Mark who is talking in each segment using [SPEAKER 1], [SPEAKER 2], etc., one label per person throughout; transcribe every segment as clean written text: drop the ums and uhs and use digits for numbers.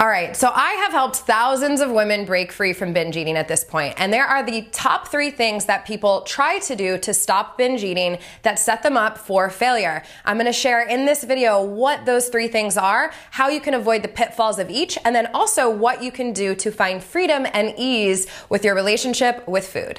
[SPEAKER 1] All right, so I have helped thousands of women break free from binge eating at this point, and there are the top 3 things that people try to do to stop binge eating that set them up for failure. I'm gonna share in this video what those 3 things are, how you can avoid the pitfalls of each, and then also what you can do to find freedom and ease with your relationship with food.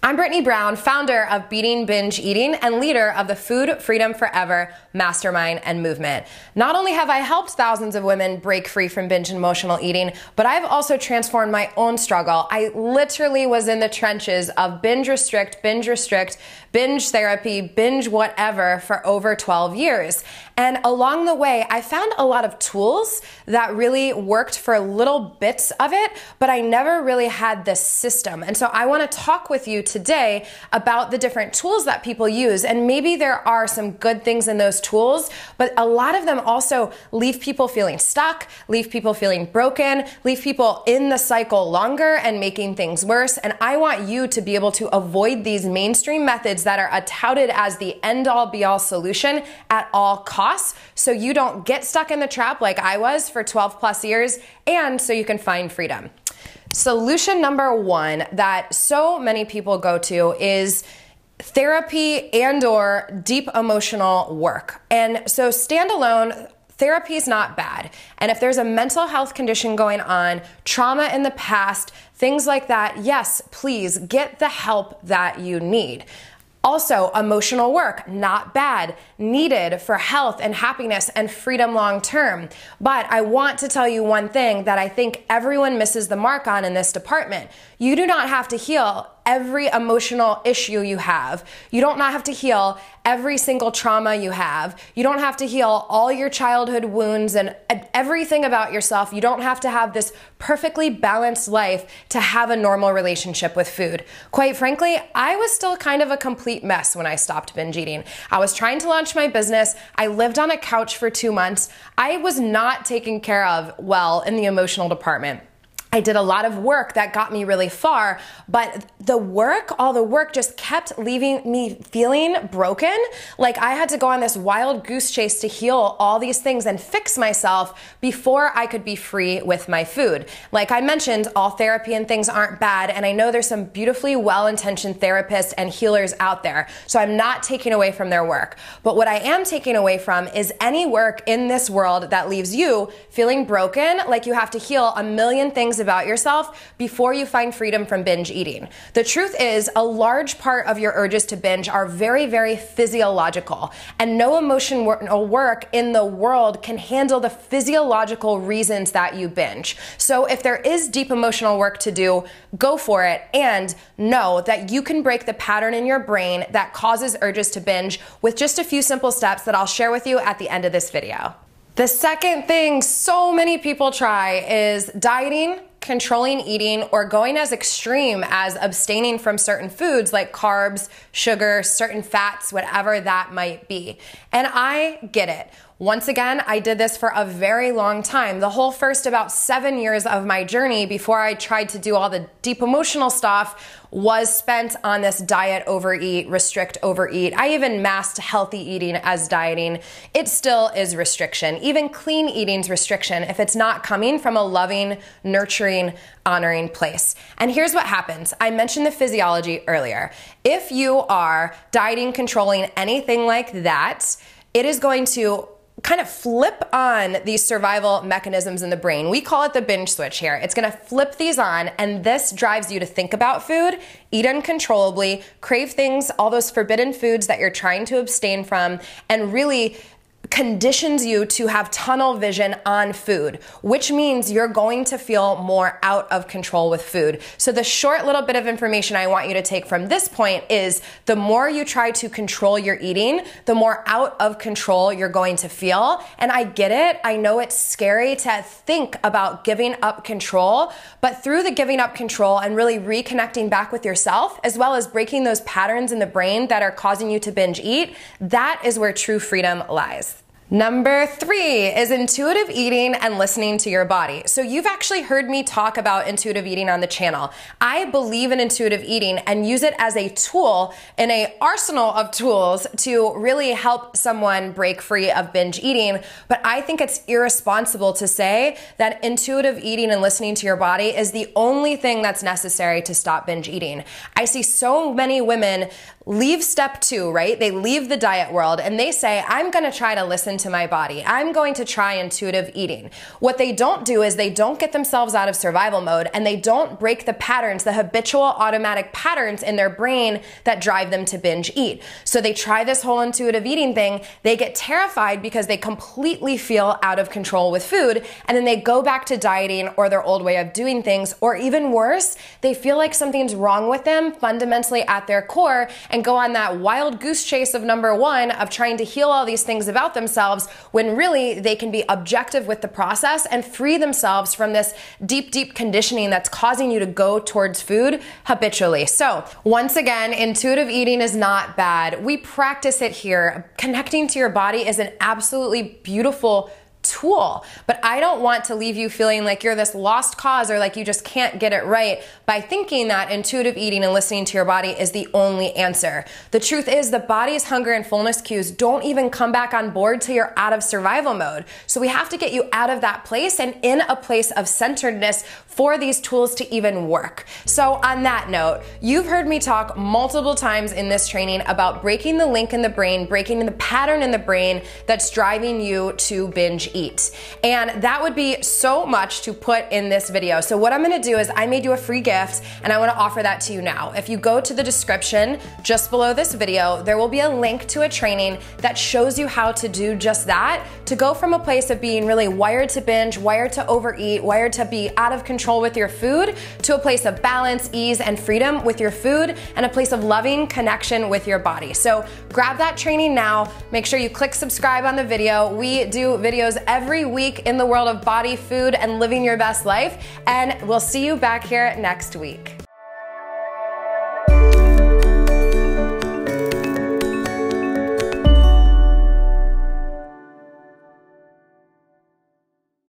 [SPEAKER 1] I'm Brittany Brown, founder of Beating Binge Eating and leader of the Food Freedom Forever Mastermind and Movement. Not only have I helped thousands of women break free from binge and emotional eating, but I've also transformed my own struggle. I literally was in the trenches of binge restrict, binge therapy, binge whatever for over 12 years. And along the way, I found a lot of tools that really worked for little bits of it, but I never really had this system. And so I want to talk with you today about the different tools that people use. And maybe there are some good things in those tools, but a lot of them also leave people feeling stuck, leave people feeling broken, leave people in the cycle longer and making things worse. And I want you to be able to avoid these mainstream methods that are touted as the end-all be-all solution at all costs, so you don't get stuck in the trap like I was for 12 plus years, and so you can find freedom. Solution number 1 that so many people go to is therapy and/or deep emotional work. And so standalone therapy is not bad. And if there's a mental health condition going on, trauma in the past, things like that, yes, please get the help that you need. Also, emotional work, not bad, needed for health and happiness and freedom long term. But I want to tell you one thing that I think everyone misses the mark on in this department. You do not have to heal every emotional issue you have. You don't not have to heal every single trauma you have. You don't have to heal all your childhood wounds and everything about yourself. You don't have to have this perfectly balanced life to have a normal relationship with food. Quite frankly, I was still kind of a complete mess when I stopped binge eating. I was trying to launch my business. I lived on a couch for 2 months. I was not taken care of well in the emotional department. I did a lot of work that got me really far, but all the work just kept leaving me feeling broken. Like I had to go on this wild goose chase to heal all these things and fix myself before I could be free with my food. Like I mentioned, all therapy and things aren't bad, and I know there's some beautifully well-intentioned therapists and healers out there, so I'm not taking away from their work. But what I am taking away from is any work in this world that leaves you feeling broken, like you have to heal a million things about yourself before you find freedom from binge eating. The truth is, a large part of your urges to binge are very, very physiological, and no emotional work in the world can handle the physiological reasons that you binge. So if there is deep emotional work to do, go for it, and know that you can break the pattern in your brain that causes urges to binge with just a few simple steps that I'll share with you at the end of this video. The second thing so many people try is dieting, controlling eating, or going as extreme as abstaining from certain foods like carbs, sugar, certain fats, whatever that might be. And I get it. Once again, I did this for a very long time. The whole first about 7 years of my journey before I tried to do all the deep emotional stuff was spent on this diet, overeat, restrict, overeat. I even masked healthy eating as dieting. It still is restriction. Even clean eating's restriction if it's not coming from a loving, nurturing, honoring place. And here's what happens. I mentioned the physiology earlier. If you are dieting, controlling, anything like that, it is going to kind of flip on these survival mechanisms in the brain. We call it the binge switch here. It's gonna flip these on, and this drives you to think about food, eat uncontrollably, crave things, all those forbidden foods that you're trying to abstain from, and really conditions you to have tunnel vision on food, which means you're going to feel more out of control with food. So the short little bit of information I want you to take from this point is the more you try to control your eating, the more out of control you're going to feel. And I get it. I know it's scary to think about giving up control, but through the giving up control and really reconnecting back with yourself, as well as breaking those patterns in the brain that are causing you to binge eat, that is where true freedom lies. Number 3 is intuitive eating and listening to your body. So you've actually heard me talk about intuitive eating on the channel. I believe in intuitive eating and use it as a tool in an arsenal of tools to really help someone break free of binge eating. But I think it's irresponsible to say that intuitive eating and listening to your body is the only thing that's necessary to stop binge eating. I see so many women leave step 2, right? They leave the diet world and they say, I'm going to try to listen to my body. I'm going to try intuitive eating. What they don't do is they don't get themselves out of survival mode and they don't break the patterns, the habitual automatic patterns in their brain that drive them to binge eat. So they try this whole intuitive eating thing. They get terrified because they completely feel out of control with food, and then they go back to dieting or their old way of doing things, or even worse, they feel like something's wrong with them fundamentally at their core and go on that wild goose chase of number 1 of trying to heal all these things about themselves, when really they can be objective with the process and free themselves from this deep, deep conditioning that's causing you to go towards food habitually. So once again, intuitive eating is not bad. We practice it here. Connecting to your body is an absolutely beautiful tool, but I don't want to leave you feeling like you're this lost cause or like you just can't get it right by thinking that intuitive eating and listening to your body is the only answer. The truth is the body's hunger and fullness cues don't even come back on board till you're out of survival mode. So we have to get you out of that place and in a place of centeredness for these tools to even work. So on that note, you've heard me talk multiple times in this training about breaking the link in the brain, breaking the pattern in the brain that's driving you to binge eat. And that would be so much to put in this video. So what I'm gonna do is I made you a free gift and I wanna offer that to you now. If you go to the description just below this video, there will be a link to a training that shows you how to do just that, to go from a place of being really wired to binge, wired to overeat, wired to be out of control with your food, to a place of balance, ease, and freedom with your food, and a place of loving connection with your body. So grab that training now. Make sure you click subscribe on the video. We do videos every week in the world of body, food, and living your best life, and we'll see you back here next week.